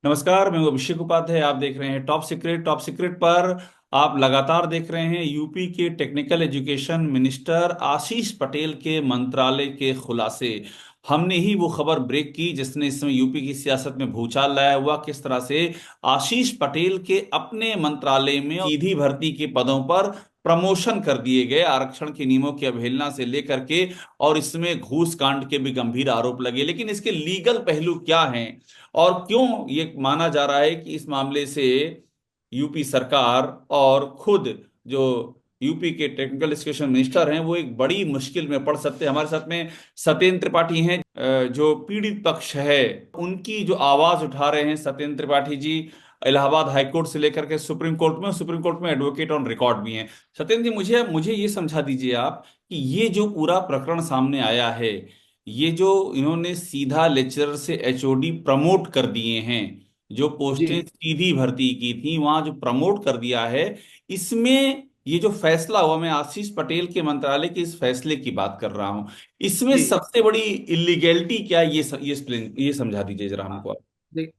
नमस्कार, मैं हूं अभिषेक उपाध्याय। आप देख रहे हैं टॉप सीक्रेट। टॉप सीक्रेट पर आप लगातार देख रहे हैं यूपी के टेक्निकल एजुकेशन मिनिस्टर आशीष पटेल के मंत्रालय के खुलासे। हमने ही वो खबर ब्रेक की जिसने इस समय यूपी की सियासत में भूचाल लाया हुआ। किस तरह से आशीष पटेल के अपने मंत्रालय में सीधी भर्ती के पदों पर प्रमोशन कर दिए गए, आरक्षण के नियमों की अवहेलना से लेकर के, और इसमें घूस कांड के भी गंभीर आरोप लगे। लेकिन इसके लीगल पहलू क्या हैं और क्यों ये माना जा रहा है कि इस मामले से यूपी सरकार और खुद जो यूपी के टेक्निकल एजुकेशन मिनिस्टर हैं वो एक बड़ी मुश्किल में पड़ सकते हैं। हमारे साथ में सत्येंद्र त्रिपाठी हैं, जो पीड़ित पक्ष है उनकी जो आवाज उठा रहे हैं। सत्येंद्र त्रिपाठी जी इलाहाबाद हाईकोर्ट से लेकर के सुप्रीम कोर्ट में एडवोकेट ऑन रिकॉर्ड भी हैं। सत्येंद्र जी, मुझे मुझे ये समझा दीजिए आप कि ये जो पूरा प्रकरण सामने आया है, ये जो इन्होंने सीधा लेक्चरर से एचओडी प्रमोट कर दिए हैं, जो जी पोस्टें सीधी भर्ती की थी वहां जो प्रमोट कर दिया है, इसमें ये जो फैसला हुआ, मैं आशीष पटेल के मंत्रालय के इस फैसले की बात कर रहा हूं, इसमें जी सबसे बड़ी इलीगैलिटी क्या है? ये समझा दीजिए जरा हाँ। हमको आप। देख,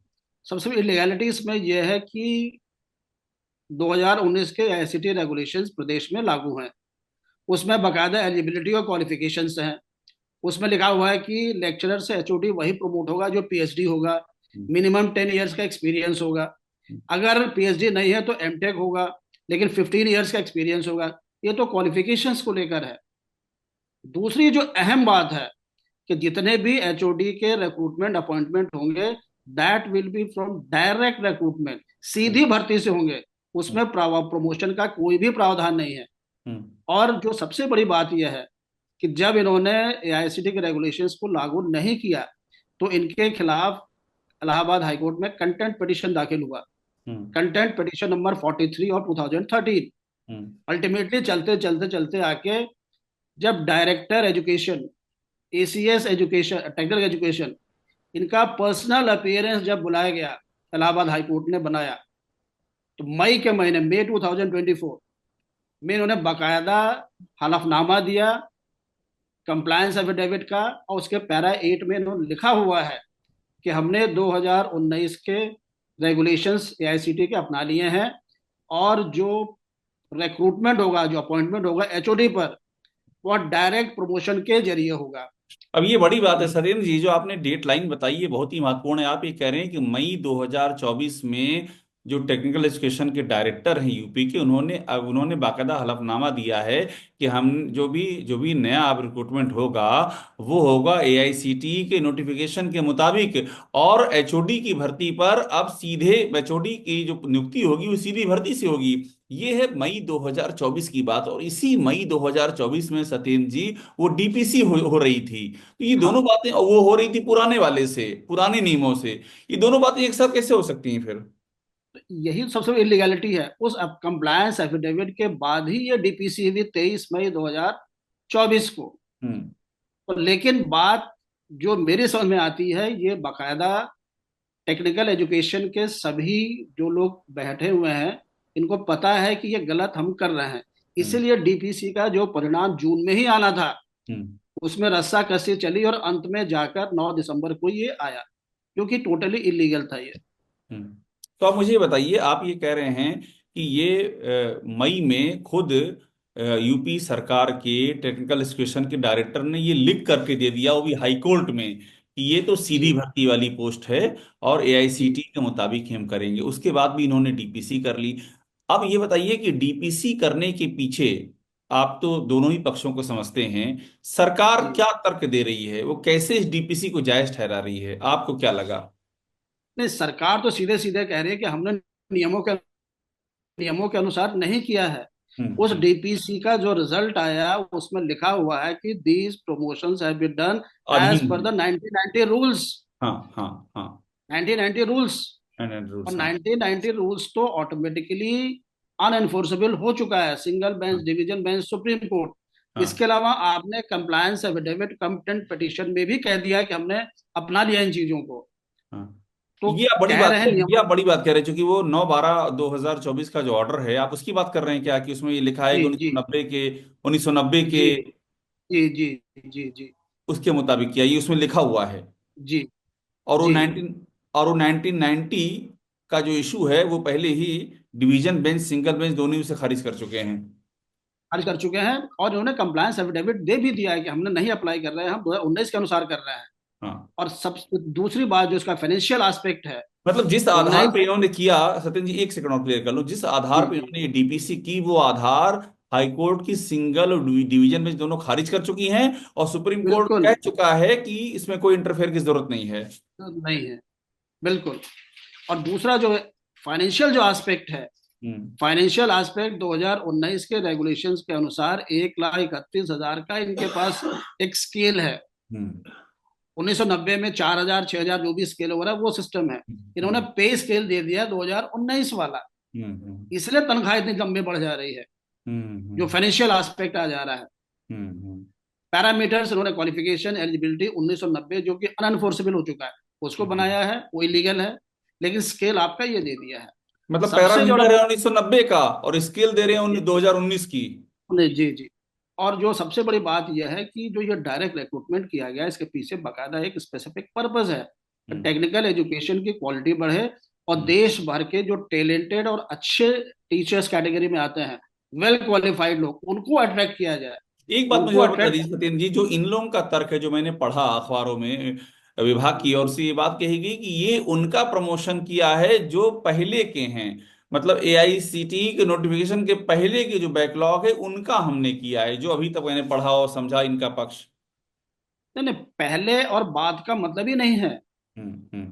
सबसे बड़ी इलीगैलिटी इसमें यह है कि 2019 के आईसीटी रेगुलेशंस प्रदेश में लागू हैं। उसमें बाकायदा एलिजिबिलिटी और क्वालिफिकेशंस हैं। उसमें लिखा हुआ है कि लेक्चरर से एचओडी वही प्रमोट होगा जो पीएचडी होगा, हम्म, मिनिमम 10 इयर्स का एक्सपीरियंस होगा। अगर पीएचडी नहीं है तो एमटेक होगा, लेकिन 15 इयर्स का एक्सपीरियंस होगा। ये तो क्वालिफिकेशंस को लेकर है। दूसरी जो अहम बात है कि जितने भी एचओडी के रिक्रूटमेंट अपॉइंटमेंट होंगे, that will be from direct recruitment, hmm, सीधी भर्ती से होंगे। हम्म, उसमें प्रमोशन का कोई भी प्रावधान नहीं है। हम्म, और जो सबसे बड़ी बात यह है कि जब इन्होंने एआईसीटी के रेगुलेशंस को लागू नहीं किया तो इनके खिलाफ इलाहाबाद हाईकोर्ट में कंटेंट पिटिशन दाखिल हुआ। हम्म, कंटेंट पिटिशन नंबर 43 और 2013। हम्म, अल्टीमेटली चलते चलते चलते आके जब director education, ACS education, technical education, इनका पर्सनल अपीयरेंस जब बुलाया गया, इलाहाबाद हाईकोर्ट ने बनाया, तो मई के महीने मई 2024 में इन्होंने बाकायदा हलफनामा दिया कंप्लायंस एफिडेविट का। और उसके पैरा 8 में इन्होंने लिखा हुआ है कि हमने 2019 के रेगुलेशंस एआईसीटी के अपना लिए हैं, और जो रिक्रूटमेंट होगा, जो अपॉइंटमेंट होगा एचओडी पर, वो डायरेक्ट प्रमोशन के जरिए होगा। अब ये बड़ी बात है तो सत्येंद्र जी, जो आपने डेट लाइन बताई है बहुत ही महत्वपूर्ण है। आप ये कह रहे हैं कि मई 2024 में जो टेक्निकल एजुकेशन के डायरेक्टर हैं यूपी के, उन्होंने बाकायदा हलफनामा दिया है कि हम जो भी नया अब रिक्रूटमेंट होगा वो होगा एआईसीटीई के नोटिफिकेशन के मुताबिक। और एचओडी की भर्ती पर अब सीधे एचओडी की जो नियुक्ति होगी वो सीधी भर्ती से होगी। ये है मई 2024 की बात। और इसी मई 2024 में सत्येंद्र जी वो डीपीसी हो रही थी। तो ये दोनों हाँ, बातें वो हो रही थी पुराने वाले से, पुराने नियमों से। ये दोनों बातें एक साथ कैसे हो सकती हैं फिर? तो यही सबसे इलीगैलिटी है। उस कंप्लायंस एफिडेविट के बाद ही ये डीपीसी हुई 23 मई 2024 को। हम्म, तो लेकिन बात जो मेरी समझ में आती है, ये बाकायदा टेक्निकल एजुकेशन के सभी जो लोग बैठे हुए हैं, इनको पता है कि ये गलत हम कर रहे हैं। हम्म, इसीलिए डीपीसी का जो परिणाम जून में ही आना था, हम्म, उसमें रस्सा कसी चली और अंत में जाकर 9 दिसंबर को ये आया, जो कि टोटली इलीगल था ये। हम्म। तो आप मुझे ये बताइए, आप ये कह रहे हैं कि ये मई में खुद यूपी सरकार के टेक्निकल एजुकेशन के डायरेक्टर ने ये लिख करके दे दिया, वो भी हाई कोर्ट में, कि ये तो सीधी जी भर्ती वाली पोस्ट है और जी एआईसीटी के मुताबिक ही हम करेंगे। उसके बाद भी इन्होंने डीपीसी कर ली। अब ये बताइए कि डीपीसी करने के पीछे, आप तो दोनों ही पक्षों को समझते हैं, सरकार जी। क्या तर्क दे रही है? वो कैसे इस डीपीसी को जायज ठहरा रही है? आपको क्या लगा? नहीं, सरकार तो सीधे सीधे कह रही है कि हमने नियमों के अनुसार नहीं किया है। उस हम्म, डीपीसी का जो रिजल्ट आया उसमें लिखा हुआ है कि these promotions have been done as अधीन पर है। The 1990 rules. हाँ, हाँ, हाँ। 1990 रूल्स। एंड और रूल्स, हाँ। 1990 रूल्स तो ऑटोमेटिकली अनएनफोर्सेबल हो चुका है, सिंगल बेंच, हाँ, डिवीजन बेंच, सुप्रीम कोर्ट। हाँ, इसके अलावा आपने कंप्लायंस एफिडेविट कंप्टेंट पिटीशन में भी कह दिया कि हमने अपना लिया इन चीजों को। हाँ। तो ये आप बड़ी कह बात रहे हैं कर ये नियमों। आप बड़ी बात कह रहे हैं, क्योंकि वो 9/12/2024 का जो ऑर्डर है, आप उसकी बात कर रहे हैं क्या? कि उसमें ये लिखा है जी कि जी 1990 के जी जी जी जी जी उसके मुताबिक किया, ये उसमें लिखा हुआ है। जी और वो जी 19 और वो 1990 का जो इशू है वो पहले ही डिवीजन बेंच, सिंगल बेंच दोनों ही उसे खारिज कर चुके हैं। खारिज कर चुके हैं, और इन्होंने कंप्लायंस एफिडेविट दे भी दिया है कि हमने नहीं अप्लाई कर रहे हैं, हम 2019 के अनुसार कर रहे हैं। हाँ, और सब दूसरी बात जो इसका फाइनेंशियल एस्पेक्ट है, मतलब जिस आधार 19। पे इन्होंने किया, सत्यन जी एक सेकंड और क्लियर कर लो, जिस जी आधार पे जी इन्होंने ये डीपीसी की वो आधार हाईकोर्ट की सिंगल और डिवीजन बेंच दोनों खारिज कर चुकी हैं, और सुप्रीम कोर्ट बिल्कुल। कह चुका है कि इसमें कोई इंटरफेयर की जरूरत नहीं है। नहीं है, बिल्कुल। और दूसरा जो फाइनेंशियल जो एस्पेक्ट है, हम्म। फाइनेंशियल एस्पेक्ट 2019 के रेगुलेशंस के अनुसार 1,31,000 का इनके पास एक स्केल है। हम्म। 1990 में 4,000 6,000 जो भी स्केल हो रहा है वो सिस्टम है। इन्होंने हम्म। पे स्केल दे दिया 2019 वाला, हम्म। इसलिए तनख्वाह इतनी लंबे बढ़ जा रही है। जो हम्म। फाइनेंशियल एस्पेक्ट आ जा रहा है, हम्म। पैरामीटर्स इन्होंने क्वालिफिकेशन एलिजिबिलिटी 1990 जो कि अनएनफोर्सेबल हो चुका है उसको हम्म। बनाया है, वो इलीगल है। लेकिन स्केल आपका ये दे दिया है। मतलब सबसे जो पैरामीटर है 1990 का और स्केल दे रहे हैं 2019 की। नहीं, जी जी। और जो सबसे बड़ी बात यह है कि जो ये डायरेक्ट रिक्रूटमेंट किया गया है, इसके पीछे बकायदा एक स्पेसिफिक पर्पस है, हम्म। टेक्निकल एजुकेशन की क्वालिटी बढ़े और हम्म। देश भर के जो टैलेंटेड और अच्छे टीचर्स कैटेगरी में आते हैं, वेल क्वालिफाइड लोग, उनको अट्रैक्ट किया जाए। एक बात मुझे उनको और बता अट्रैक्ट। दीजिए सत्येंद्र जी, जो इन लोगों का तर्क है जो मैंने पढ़ा अखबारों में, विभाग की ओर से ये बात कही गई कि ये उनका प्रमोशन किया है जो पहले के हैं, मतलब एआईसीटीई के नोटिफिकेशन के पहले के जो बैकलॉग है उनका हमने किया है, जो अभी तक मैंने पढ़ा और समझा इनका पक्ष। नहीं नहीं, पहले और बाद का मतलब ही नहीं है। हम्म। हम्म।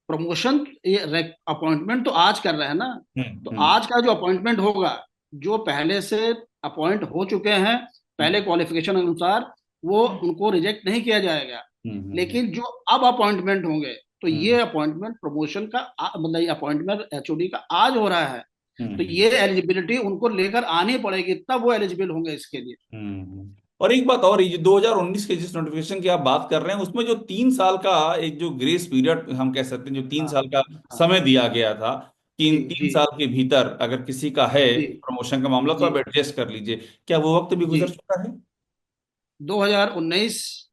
प्रमोशन, ये अपॉइंटमेंट तो आज कर रहे हैं ना। तो हम्म। आज का जो अपॉइंटमेंट होगा, जो पहले से अपॉइंट हो चुके हैं पहले हम्म। क्वालिफिकेशन अनुसार, वो उनको रिजेक्ट नहीं किया जाएगा। हम्म। लेकिन जो अब अपॉइंटमेंट होंगे, तो ये हम्म। अपॉइंटमेंट प्रमोशन का मतलब ये अपॉइंटमेंट एचओडी का आज हो रहा है। तो हम्म। ये एलिजिबिलिटी उनको लेकर आनी पड़ेगी, तब वो एलिजिबल होंगे इसके लिए। और एक बात और, ये जो 2019 के जिस नोटिफिकेशन की आप बात कर रहे हैं उसमें जो 3 साल का एक जो ग्रेस पीरियड हम कह सकते हैं, जो तीन हाँ साल का हाँ। समय दिया गया था कि जी इन तीन जी साल के भीतर अगर किसी का है जी प्रमोशन का मामला तो जी आप एडजस्ट कर लीजिए, क्या वो वक्त भी जी। गुजर चुका है? 2019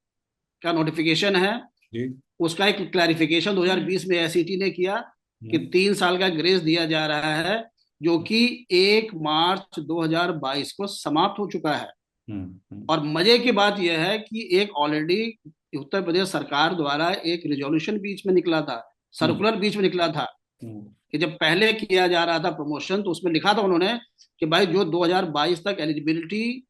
का नोटिफिकेशन है। जी। उसका एक क्लैरिफिकेशन 2020 में एसईटी ने किया कि हम्म। 3 साल का ग्रेस दिया जा रहा है, जो कि 1 मार्च 2022 को समाप्त हो चुका है। हम्म। और मजे की बात यह है कि एक ऑलरेडी उत्तर प्रदेश सरकार द्वारा एक रिजोल्यूशन बीच में निकला था, हम्म। सर्कुलर बीच में निकला था, हम्म। कि जब पहले किया जा रहा था प्रमोशन, तो उसमें लिखा था उन्होंने कि भाई जो 2022 तक एलिजिबिलिटी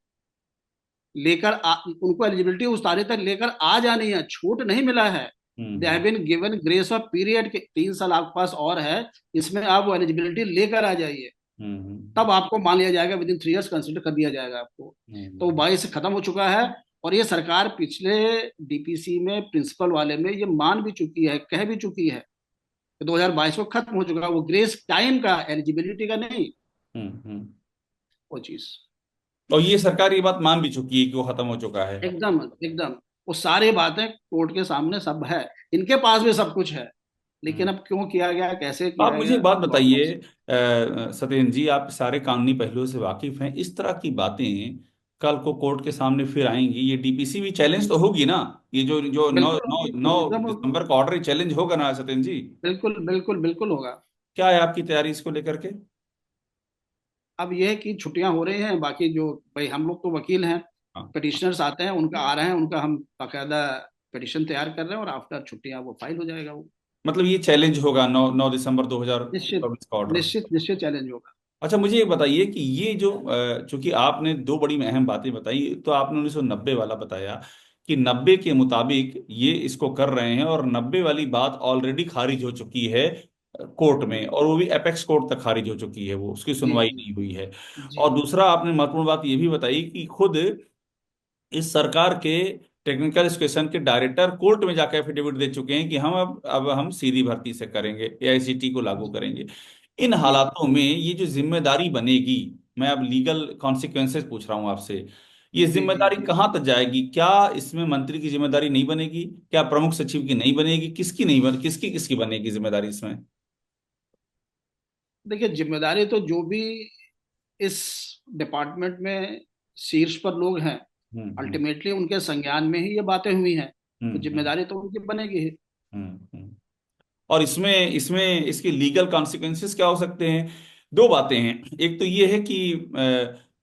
उनको एलिजिबिलिटी उस तारीख तक लेकर आ जानी है, छूट नहीं मिला है। They have hmm. Been given grace of period के 3 साल आपके पास और है, इसमें आप वो एलिजिबिलिटी लेकर आ जाइए। हम्म। तब आपको मान लिया जाएगा, विद इन 3 इयर्स कंसिडर कर दिया जाएगा आपको। तो हम्म। 22 से खत्म हो चुका है। और ये सरकार पिछले डीपीसी में प्रिंसिपल वाले में ये मान भी चुकी है, कह भी चुकी है कि 2022 को खत्म हो चुका है, वो ग्रेस टाइम का, एलिजिबिलिटी का नहीं, हम्म। वो चीज। और ये सरकार ये बात मान भी चुकी है कि वो खत्म हो चुका है। एकदम एकदम। वो सारी बातें कोर्ट के सामने सब है, इनके पास भी सब कुछ है। लेकिन अब क्यों किया गया, कैसे आप किया मुझे गया, एक बात गॉड बताइए, नोस। सत्येंद्र जी, आप सारे कानूनी पहलुओं से वाकिफ हैं, इस तरह की बातें कल को कोर्ट के सामने फिर आएंगी, ये डीपीसी भी चैलेंज तो होगी ना? ये जो जो नौ बिल्कुल नौ होगी, नौ एकदम होगी। दिसंबर का ऑर्डर चैलेंज होगा ना सत्येंद्र जी? बिल्कुल बिल्कुल बिल्कुल होगा। क्या है आपकी तैयारी इसको लेकर के? अब यह है कि छुट्टियां हो रही हैं, बाकी जो भाई हम लोग तो वकील हैं, हाँ, हाँ। पिटिशनर्स आते हैं, उनका आ रहे हैं, उनका हम बाकायदा पिटिशन तैयार कर रहे हैं, और आफ्टर छुट्टियां वो फाइल हो जाएगा वो। मतलब ये चैलेंज होगा 9 दिसंबर निश्चित 2024 का ऑर्डर। निश्चित निश्चित चैलेंज होगा। अच्छा, मुझे ये बताइए कि ये जो चूंकि आपने दो बड़ी अहम बातें बताई, तो आपने 1990 वाला बताया कि 90 के मुताबिक ये इसको कर रहे हैं, और 90 वाली बात ऑलरेडी खारिज हो चुकी है कोर्ट में, जी और वो भी एपेक्स कोर्ट तक खारिज हो चुकी है, वो उसकी जी सुनवाई जी नहीं हुई है। जी और दूसरा आपने महत्वपूर्ण बात ये भी बताई कि खुद इस सरकार के टेक्निकल एजुकेशन के डायरेक्टर कोर्ट में जाकर एफिडेविट दे चुके हैं कि हम अब हम सीधी भर्ती से करेंगे, एआईसीटी को लागू करेंगे। इन जी हालातों में ये जो जिम्मेदारी बनेगी, मैं अब लीगल कॉन्सिक्वेंसेस पूछ रहा हूं आपसे, ये जी जी जिम्मेदारी जी। कहां तक जाएगी? क्या इसमें मंत्री की जिम्मेदारी नहीं बनेगी? क्या प्रमुख सचिव की नहीं बनेगी? किसकी नहीं बन किसकी किसकी बनेगी जिम्मेदारी इसमें? देखिए, जिम्मेदारी तो जो भी इस डिपार्टमेंट में शीर्ष पर लोग हैं, हम्म। अल्टीमेटली उनके संज्ञान में ही ये बातें हुई हैं, तो हम्म। जिम्मेदारी तो उनकी बनेगी ही। हम्म। और इसमें इसमें इसके लीगल कॉन्सिक्वेंसेस क्या हो सकते हैं? दो बातें हैं। एक तो ये है कि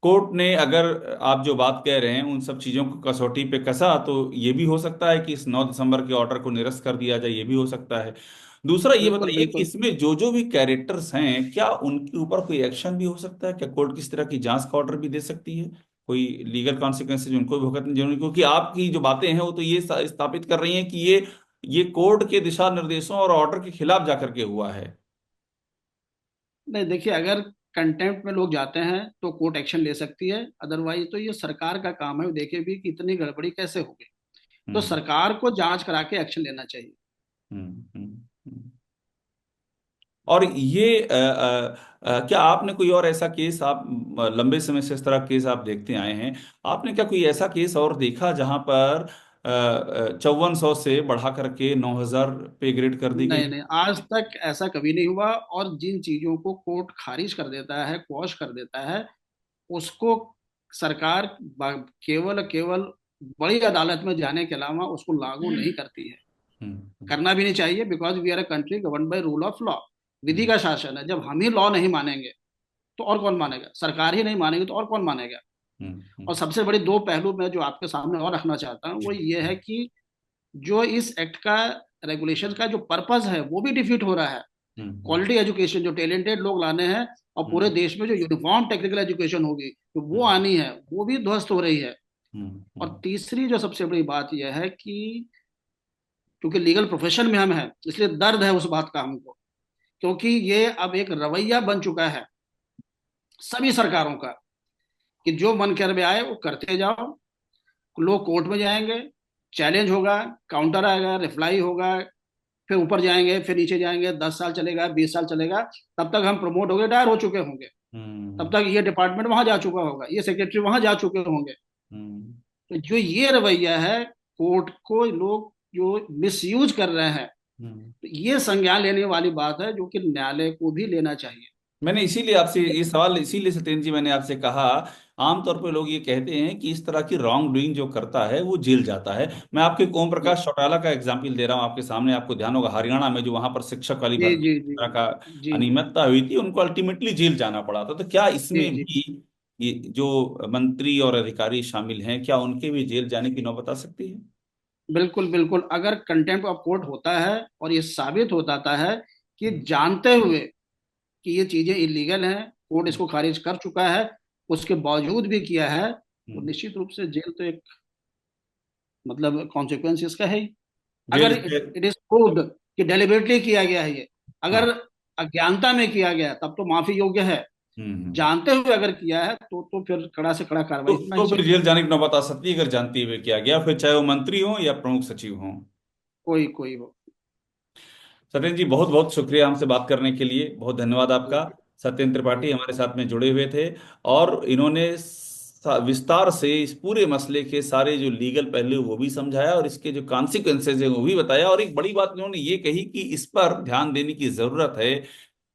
कोर्ट ने, अगर आप जो बात कह रहे हैं उन सब चीजों को कसौटी पे कसा, तो ये भी हो सकता है कि इस 9 दिसंबर के ऑर्डर को निरस्त कर दिया जाए, ये भी हो सकता है। दूसरा ये बिल्कुल बताइए कि बिल्कुल। इसमें जो जो भी कैरेक्टर्स हैं, क्या उनके ऊपर कोई एक्शन भी हो सकता है? क्या कोर्ट किस तरह की जांच का ऑर्डर भी दे सकती है? कोई लीगल कॉन्सिक्वेंसेज उनको भी भुगतने जरूरी? क्योंकि आपकी जो बातें हैं वो तो ये स्थापित कर रही हैं कि ये कोर्ट के दिशा निर्देशों और ऑर्डर के खिलाफ जाकर के हुआ है। नहीं देखिए, अगर कंटेम्प्ट में लोग जाते हैं तो कोर्ट एक्शन ले सकती है, अदरवाइज तो ये सरकार का काम है वो देखे भी कि इतनी गड़बड़ी कैसे हो गई। तो हम्म सरकार को जांच करा के एक्शन लेना चाहिए। हम्म हम्म हम्म। और ये क्या आपने कोई और ऐसा केस, आप लंबे समय से इस तरह केस आप देखते आए हैं, आपने क्या कोई ऐसा केस और देखा जहां पर 5400 से बढ़ा करके 9000 पे ग्रेड कर दी नहीं गई? नहीं, आज तक ऐसा कभी नहीं हुआ। और जिन चीजों को कोर्ट खारिज कर देता है, क्वॉश कर देता है, उसको सरकार केवल केवल बड़ी अदालत में जाने के अलावा उसको लागू नहीं करती है। हम्म करना भी नहीं चाहिए, because we are a country govern by rule of law. विधि हम्म का शासन है। जब हम ही लॉ नहीं मानेंगे तो और कौन मानेगा? सरकार ही नहीं मानेगी तो और कौन मानेगा? हम्म और सबसे बड़ी दो पहलू मैं जो आपके सामने और रखना चाहता हूँ वो ये है कि जो इस एक्ट का, रेगुलेशन का जो पर्पस है वो भी डिफीट हो रहा है। हम्म क्वालिटी एजुकेशन, जो टैलेंटेड लोग लाने हैं और पूरे हम्म देश में जो यूनिफॉर्म टेक्निकल एजुकेशन होगी तो वो हम्म आनी है, वो भी ध्वस्त हो रही है। और हम्म तीसरी जो सबसे बड़ी बात यह है कि क्योंकि लीगल प्रोफेशन में हम हैं इसलिए दर्द है उस बात का हमको। क्योंकि ये अब एक रवैया बन चुका है सभी सरकारों का कि जो मन कर में आए वो करते जाओ। लोग कोर्ट में जाएंगे, चैलेंज होगा, काउंटर आएगा, रिप्लाई होगा, फिर ऊपर जाएंगे, फिर नीचे जाएंगे, 10 साल चलेगा, 20 साल चलेगा। तब तक हम प्रमोट हो गए, रिटायर हो चुके होंगे। तब हम्म तक ये डिपार्टमेंट वहां जा चुका होगा, ये सेक्रेटरी वहां जा चुके होंगे। हम्म तो जो ये रवैया है, कोर्ट को लोग जो मिसयूज कर रहे हैं, हम्म। तो ये संज्ञान लेने वाली बात है जो कि न्यायालय को भी लेना चाहिए। मैंने इसीलिए आपसे ये सवाल, इसीलिए सत्येंद्र जी मैंने आपसे कहा, आमतौर पे लोग ये कहते हैं कि इस तरह की रॉन्ग डूइंग जो करता है वो जेल जाता है। मैं आपके ओम जी प्रकाश चौटाला का एग्जाम्पल दे रहा हूँ आपके सामने। आपको ध्यान होगा हरियाणा में जो वहां पर शिक्षक वाली जी भर्ती जी इस जी तरह का जी जी अनियमितता हुई थी, उनको अल्टीमेटली जेल जाना पड़ा था। तो क्या जी इसमें जी। भी ये जो मंत्री और अधिकारी शामिल हैं, क्या उनके भी जेल जाने की नौबत आ सकती है? बिल्कुल बिल्कुल, अगर कंटेम्प्ट ऑफ कोर्ट होता है और ये साबित हो जाता है कि हम्म जानते हुए कि ये चीजें इलीगल हैं, कोर्ट इसको खारिज कर चुका है, उसके बावजूद भी किया है, तो हम्म। निश्चित रूप से जेल तो एक, मतलब कॉन्सिक्वेंस इसका है ही। अगर जेल से। इट इज प्रूव्ड कि डेलिबरेटली किया गया है ये, अगर हाँ। अज्ञानता में किया गया तब तो माफी योग्य है। हम्म। जानते हुए अगर किया है तो फिर कड़ा से कड़ा कार्रवाई होना ही तो फिर चाहिए। जेल जाने की नौबत आ सकती है अगर जानते हुए किया गया, फिर चाहे वो मंत्री हो या प्रमुख सचिव हो। कोई कोई हो। सत्येंद्र जी, बहुत बहुत शुक्रिया हमसे बात करने के लिए, बहुत धन्यवाद आपका। ओके सत्येंद्र त्रिपाठी हमारे ओके। साथ में जुड़े हुए थे, और इन्होंने विस्तार से इस पूरे मसले के सारे जो लीगल पहलू वो भी समझाया, और इसके जो कॉन्सिक्वेंसेज है वो भी बताया। और एक बड़ी बात इन्होंने ये कही कि इस पर ध्यान देने की जरूरत है,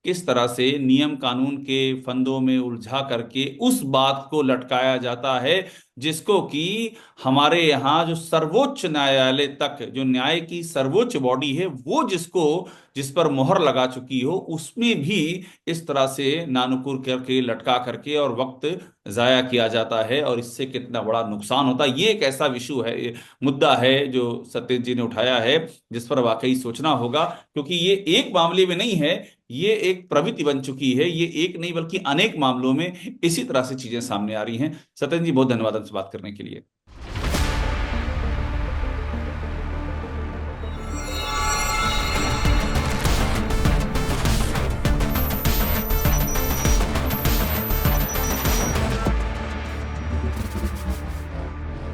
किस तरह से नियम कानून के फंदों में उलझा करके उस बात को लटकाया जाता है जिसको कि हमारे यहाँ जो सर्वोच्च न्यायालय तक, जो न्याय की सर्वोच्च बॉडी है, वो जिसको, जिस पर मोहर लगा चुकी हो, उसमें भी इस तरह से नानुकुर करके लटका करके और वक्त जाया किया जाता है। और इससे कितना बड़ा नुकसान होता है, ये एक ऐसा विषय है, ये मुद्दा है जो सत्येंद्र जी ने उठाया है, जिस पर वाकई सोचना होगा। क्योंकि ये एक मामले में नहीं है, ये एक प्रवृत्ति बन चुकी है। ये एक नहीं बल्कि अनेक मामलों में इसी तरह से चीजें सामने आ रही हैं। सत्येंद्र जी, बहुत धन्यवाद हमसे बात करने के लिए।